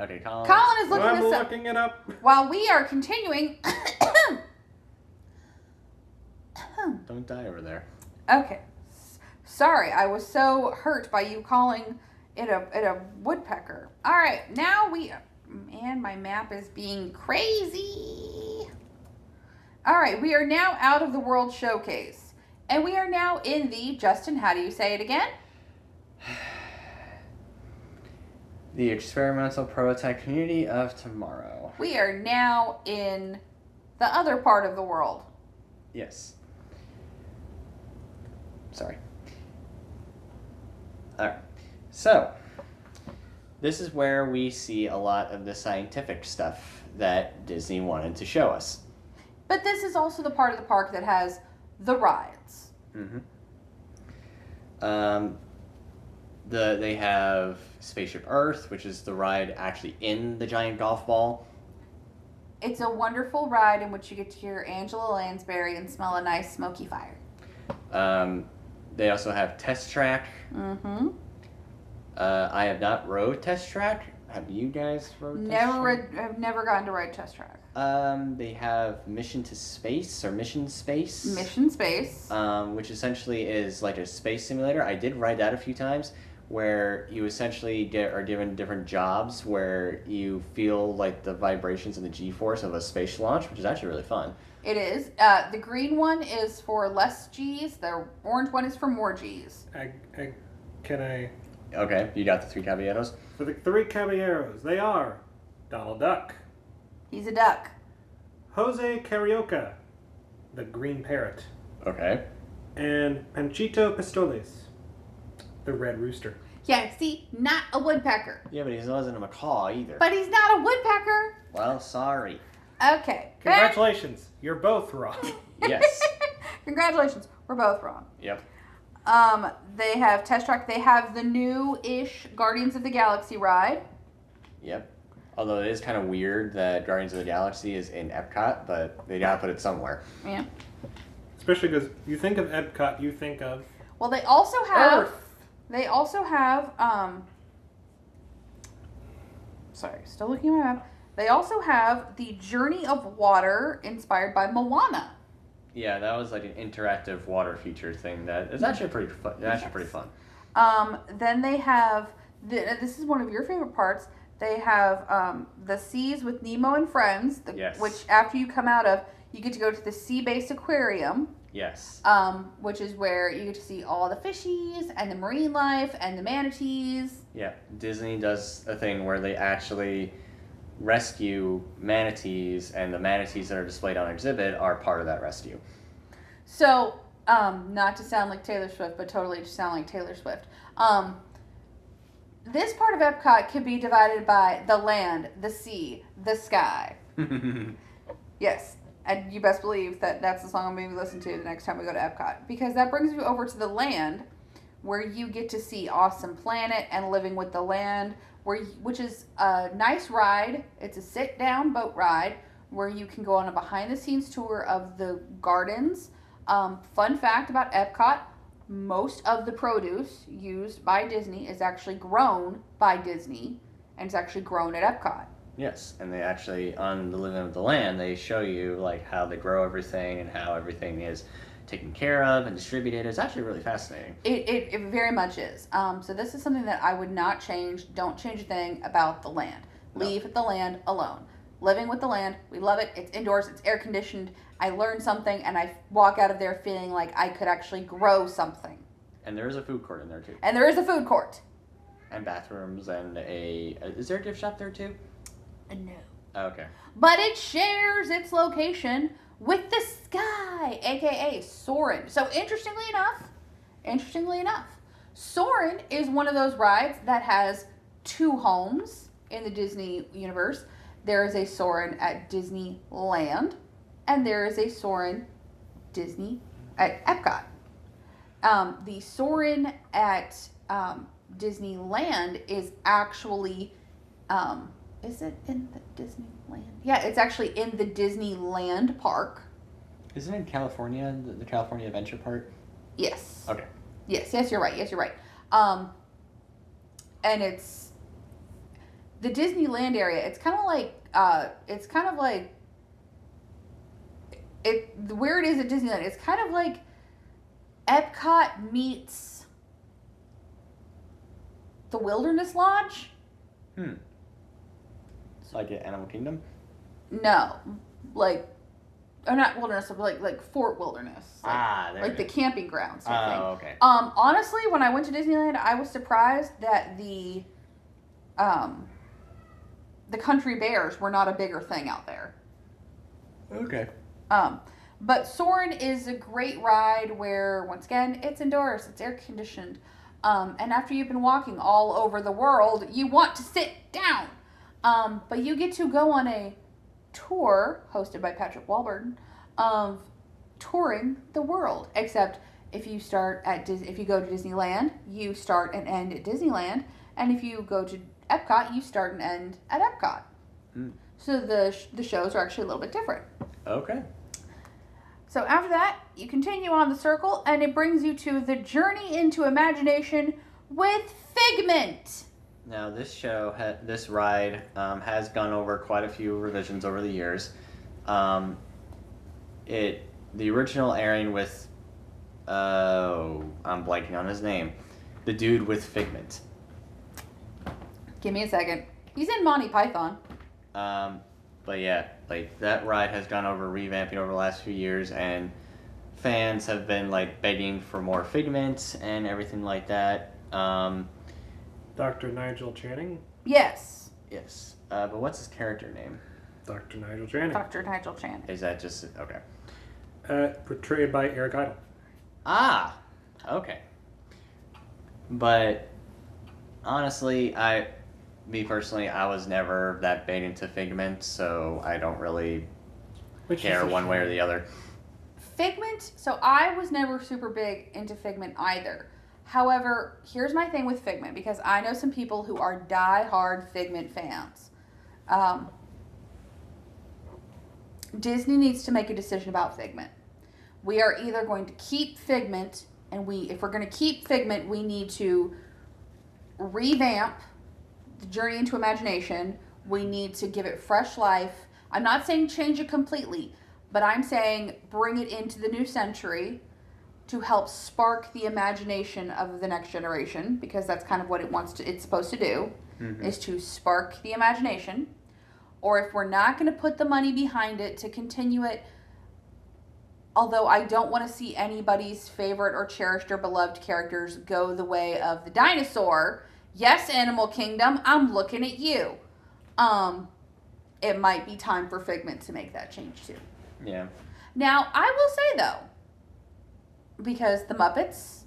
Okay, Colin. Colin is looking I'm this up looking it up. while we are continuing. Don't die over there. Okay, sorry, I was so hurt by you calling it a woodpecker. All right, now man, my map is being crazy. All right, we are now out of the World Showcase. And we are now in the, Justin, how do you say it again? The experimental prototype community of tomorrow. We are now in the other part of the world. Yes. Sorry. Alright. So, this is where we see a lot of the scientific stuff that Disney wanted to show us. But this is also the part of the park that has the rides. Mm-hmm. They have Spaceship Earth, which is the ride actually in the giant golf ball. It's a wonderful ride in which you get to hear Angela Lansbury and smell a nice smoky fire. They also have Test Track. Mm-hmm. I have not rode Test Track. Have you guys rode Test Track? I've never gotten to ride Test Track. They have Mission to Space or Mission Space. Mission Space. Which essentially is like a space simulator. I did ride that a few times, where you essentially are given different jobs where you feel like the vibrations and the G-force of a space launch, which is actually really fun. It is. The green one is for less G's. The orange one is for more G's. Can I? Okay, you got the three Caballeros. For the three Caballeros, they are Donald Duck, He's a duck. Jose Carioca, the green parrot, Okay. and Panchito Pistoles, the red rooster. Yeah, see, not a woodpecker. Yeah, but he wasn't a macaw either. But he's not a woodpecker. Well, sorry. Okay. Congratulations, you're both wrong. Yes. Congratulations. We're both wrong. Yep. They have Test Track. They have the new-ish Guardians of the Galaxy ride. Yep. Although it is kind of weird that Guardians of the Galaxy is in Epcot, but they gotta put it somewhere. Yeah. Especially because you think of Epcot, you think of Well, they also have... Earth. They also have... Sorry, still looking at my map. They also have the Journey of Water inspired by Moana. Yeah, that was like an interactive water feature thing that is actually pretty fun. Pretty fun. Then they have... This is one of your favorite parts. They have the Seas with Nemo and Friends, Yes. which after you come out of, you get to go to the sea-based aquarium, Yes. which is where you get to see all the fishies and the marine life and the manatees. Yeah, Disney does a thing where they actually rescue manatees, and the manatees that are displayed on exhibit are part of that rescue. So, not to sound like Taylor Swift, but totally to sound like Taylor Swift. This part of Epcot can be divided by the land, the sea, the sky. Yes, and you best believe that that's the song I'm going to be listening to the next time we go to Epcot. Because that brings you over to the land, where you get to see Awesome Planet and Living with the Land, which is a nice ride. It's a sit-down boat ride where you can go on a behind-the-scenes tour of the gardens. Fun fact about Epcot, most of the produce used by Disney is actually grown by Disney. and it's actually grown at Epcot. Yes, and they actually, on the Living with the Land, they show you like how they grow everything and how everything is taken care of and distributed. It's actually really fascinating. It very much is. So this is something that I would not change. Don't change a thing about the land. No. Leave the land alone. Living with the Land, we love it. It's indoors. It's air conditioned. I learned something, and I walk out of there feeling like I could actually grow something. And there is a food court in there too. And there is a food court. And bathrooms and is there a gift shop there too? No. Okay. But it shares its location with the sky, aka Soarin'. So interestingly enough, Soarin' is one of those rides that has two homes in the Disney universe. There is a Soarin' at Disneyland, and there is a Soarin' at Epcot. The Soarin' at Disneyland is actually, is it in the Disneyland? Yeah, it's actually in the Disneyland park. Isn't it in California, the California Adventure Park? Yes. Okay. Yes, you're right. And it's the Disneyland area. It's kind of like where it is at Disneyland. It's kind of like Epcot meets the Wilderness Lodge. Like at Animal Kingdom? No, or not Wilderness, but like Fort Wilderness. There like the camping grounds. I think. Okay. Honestly, when I went to Disneyland, I was surprised that the country bears were not a bigger thing out there. Okay. But Soarin' is a great ride where, once again, it's indoors, it's air conditioned, and after you've been walking all over the world, you want to sit down. But you get to go on a tour hosted by Patrick Warburton of touring the world. Except if you if you go to Disneyland, you start and end at Disneyland, and if you go to Epcot, you start and end at Epcot. So the shows are actually a little bit different. Okay. So after that, you continue on the circle, and it brings you to the Journey into Imagination with Figment. Now this this ride has gone over quite a few revisions over the years. The original airing with I'm blanking on his name, the dude with Figment. Give me a second. He's in Monty Python. But yeah, like that ride has gone over revamping over the last few years, and fans have been like begging for more Figment and everything like that. Dr. Nigel Channing? Yes. Yes. But what's his character name? Dr. Nigel Channing. Dr. Nigel Channing. Is that just okay? Portrayed by Eric Idle. Ah, okay. But honestly, me personally, I was never that big into Figment, so I don't really care one way or the other. Figment, so I was never super big into Figment either. However, here's my thing with Figment, because I know some people who are die-hard Figment fans. Disney needs to make a decision about Figment. We are either going to keep Figment, and if we're going to keep Figment, we need to revamp the Journey into Imagination. We need to give it fresh life. I'm not saying change it completely, but I'm saying bring it into the new century to help spark the imagination of the next generation, because that's kind of what it's supposed to do, is to spark the imagination. Or if we're not going to put the money behind it to continue it, although I don't want to see anybody's favorite or cherished or beloved characters go the way of the dinosaur. Yes, Animal Kingdom, I'm looking at you. It might be time for Figment to make that change too. Yeah. Now, I will say though, because the Muppets,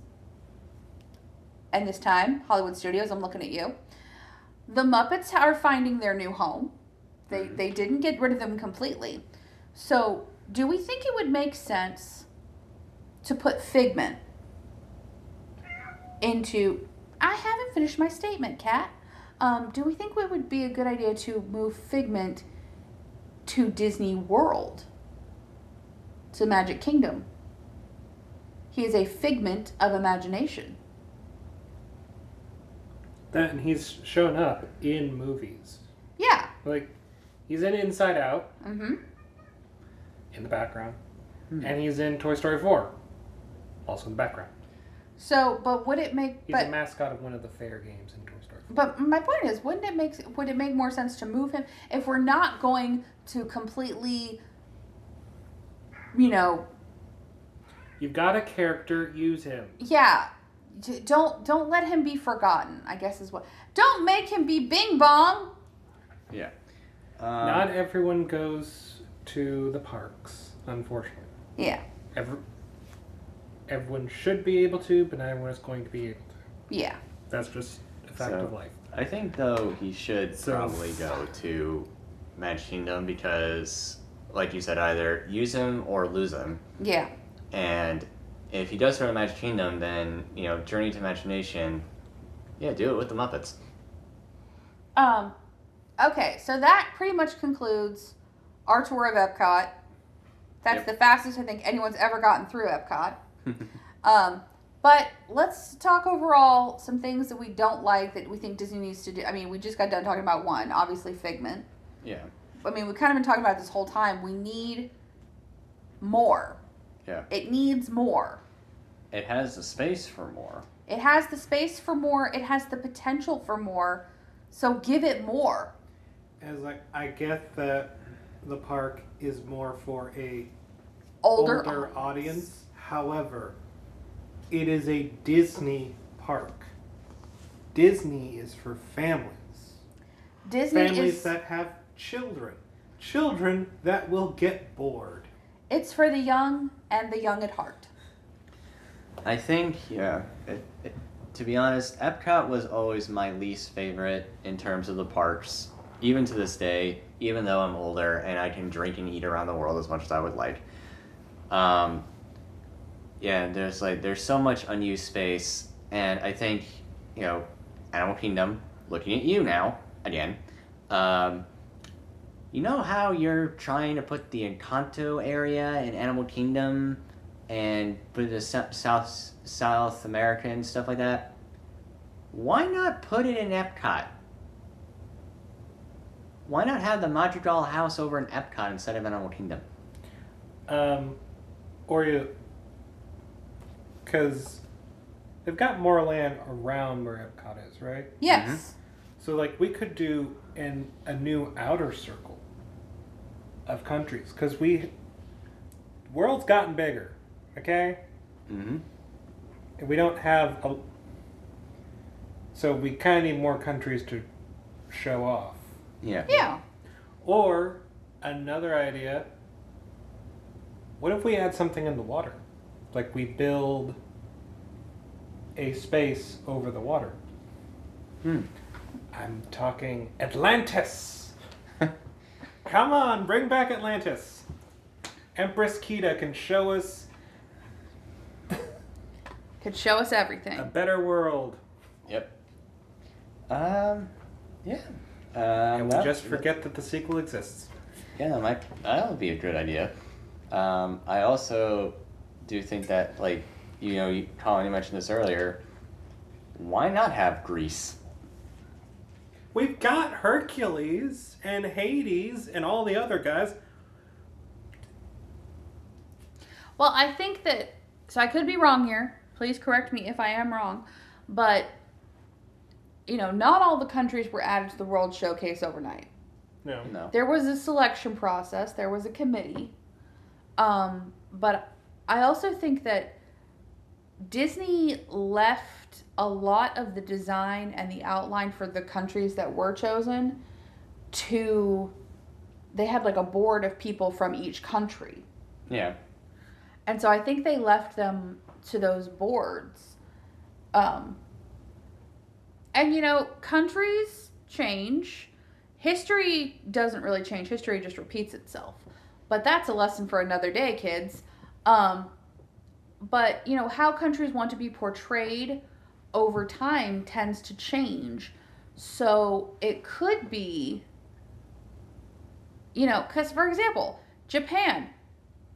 and this time, Hollywood Studios, I'm looking at you, the Muppets are finding their new home. They didn't get rid of them completely. So, do we think it would make sense to put Figment into... I haven't finished my statement, Kat. Do we think it would be a good idea to move Figment to Disney World? To Magic Kingdom? He is a figment of imagination. That, and he's shown up in movies. Yeah. Like, he's in Inside Out Mm-hmm. in the background, and he's in Toy Story 4, also in the background. So, but would it make? He's a mascot of one of the fair games in Toy Story 4. But my point is, would it make more sense to move him if we're not going to completely, You've got a character, use him. Yeah, don't let him be forgotten, I guess is what. Don't make him be Bing Bong. Yeah. Not everyone goes to the parks, unfortunately. Yeah. Everyone should be able to, but not everyone is going to be able to. Yeah. That's just a fact of life. I think, though, he should probably go to Magic Kingdom because, like you said, either use him or lose him. Yeah. And if he does go to Magic Kingdom, then, Journey to Imagination, yeah, do it with the Muppets. Okay, so that pretty much concludes our tour of Epcot. That's the fastest I think anyone's ever gotten through Epcot. But let's talk overall some things that we don't like that we think Disney needs to do. I mean, we just got done talking about one, obviously Figment. Yeah. I mean, we've kind of been talking about this whole time. We need more. Yeah. It needs more. It has the space for more. It has the space for more. It has the potential for more. So give it more. As I get that the park is more for a Older audience. However, it is a Disney park. Disney is for families. Families that have children. Children that will get bored. It's for the young and the young at heart. I think, to be honest, Epcot was always my least favorite in terms of the parks, even to this day, even though I'm older and I can drink and eat around the world as much as I would like. There's so much unused space, and I think, Animal Kingdom, looking at you now, again, you know how you're trying to put the Encanto area in Animal Kingdom and put it in South America and stuff like that? Why not put it in Epcot? Why not have the Madrigal house over in Epcot instead of Animal Kingdom? Because they've got more land around where Epcot is, right? Yes. Mm-hmm. So, we could do a new outer circle of countries. Because world's gotten bigger, okay? Mm-hmm. And we don't have so we kind of need more countries to show off. Yeah. Yeah. Or, another idea, what if we add something in the water? Like we build a space over the water. I'm talking Atlantis. Come on, bring back Atlantis. Empress Kita can show us Could show us everything. a better world. Yep. Yeah. And we just forget that the sequel exists. Yeah, that would be a good idea. I also do think that, Colin, you mentioned this earlier. Why not have Greece? We've got Hercules and Hades and all the other guys. Well, I think that, so I could be wrong here. Please correct me if I am wrong. But, not all the countries were added to the World Showcase overnight. No. There was a selection process. There was a committee. But I also think that Disney left a lot of the design and the outline for the countries that were chosen they had a board of people from each country. Yeah. And so I think they left them to those boards. And, countries change. History doesn't really change. History just repeats itself. But that's a lesson for another day, kids. But, how countries want to be portrayed over time tends to change. So it could be, because, for example, Japan,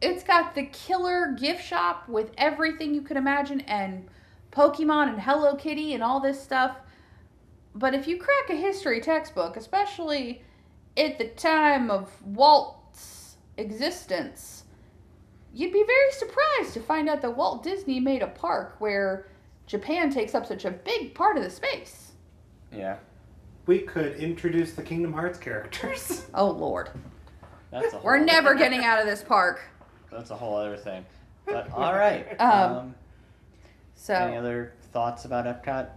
it's got the killer gift shop with everything you could imagine and Pokemon and Hello Kitty and all this stuff. But if you crack a history textbook, especially at the time of Walt's existence, you'd be very surprised to find out that Walt Disney made a park where Japan takes up such a big part of the space. Yeah. We could introduce the Kingdom Hearts characters. Oh, Lord. We're never getting out of this park. That's a whole other thing. But all right. So. Any other thoughts about Epcot?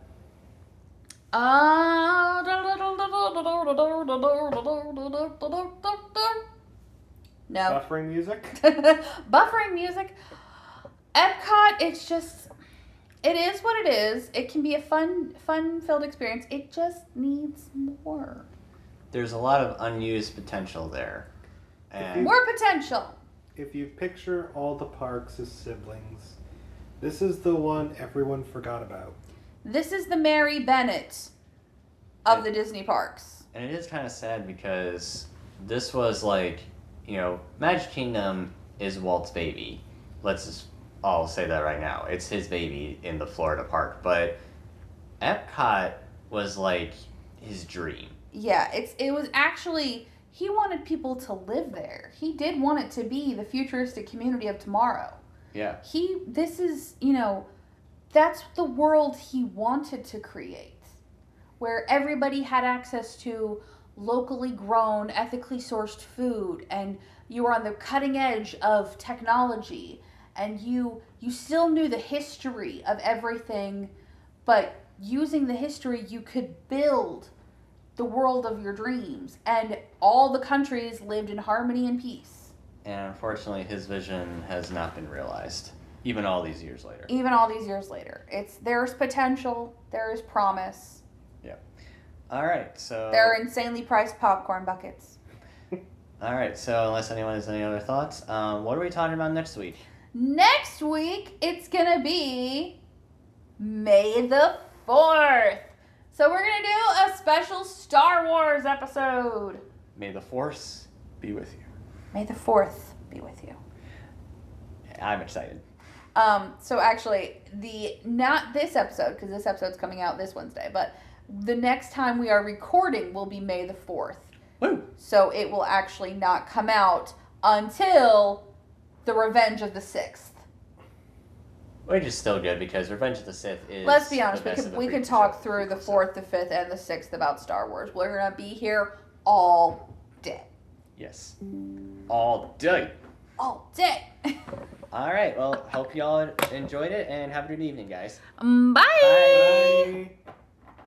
No. Buffering music? Buffering music. Epcot, it's just, it is what it is. It can be a fun-filled experience. It just needs more. There's a lot of unused potential there. And More potential. If you picture all the parks as siblings, this is the one everyone forgot about. This is the Mary Bennett of the Disney parks. And it is kind of sad because this was like, Magic Kingdom is Walt's baby. Let's just all say that right now. It's his baby in the Florida park. But Epcot was like his dream. Yeah, it was actually, he wanted people to live there. He did want it to be the futuristic community of tomorrow. Yeah. This is, that's the world he wanted to create. Where everybody had access to locally grown, ethically sourced food, and you were on the cutting edge of technology, and you still knew the history of everything, but using the history you could build the world of your dreams, and all the countries lived in harmony and peace. And unfortunately, his vision has not been realized, even all these years later. There's potential, there is promise. All right, so... There are insanely priced popcorn buckets. All right, so unless anyone has any other thoughts, what are we talking about next week? Next week, it's going to be May the 4th. So we're going to do a special Star Wars episode. May the Force be with you. May the 4th be with you. I'm excited. So actually, not this episode, because this episode's coming out this Wednesday, but the next time we are recording will be May the 4th. Woo! So it will actually not come out until the Revenge of the 6th. Which is still good because Revenge of the Sith is... Let's be honest, the best of the we could prequel talk show. through the 4th, the 5th, and the 6th about Star Wars. We're going to be here all day. Yes. All day. All day. All right, well, hope y'all enjoyed it and have a good evening, guys. Bye. Bye.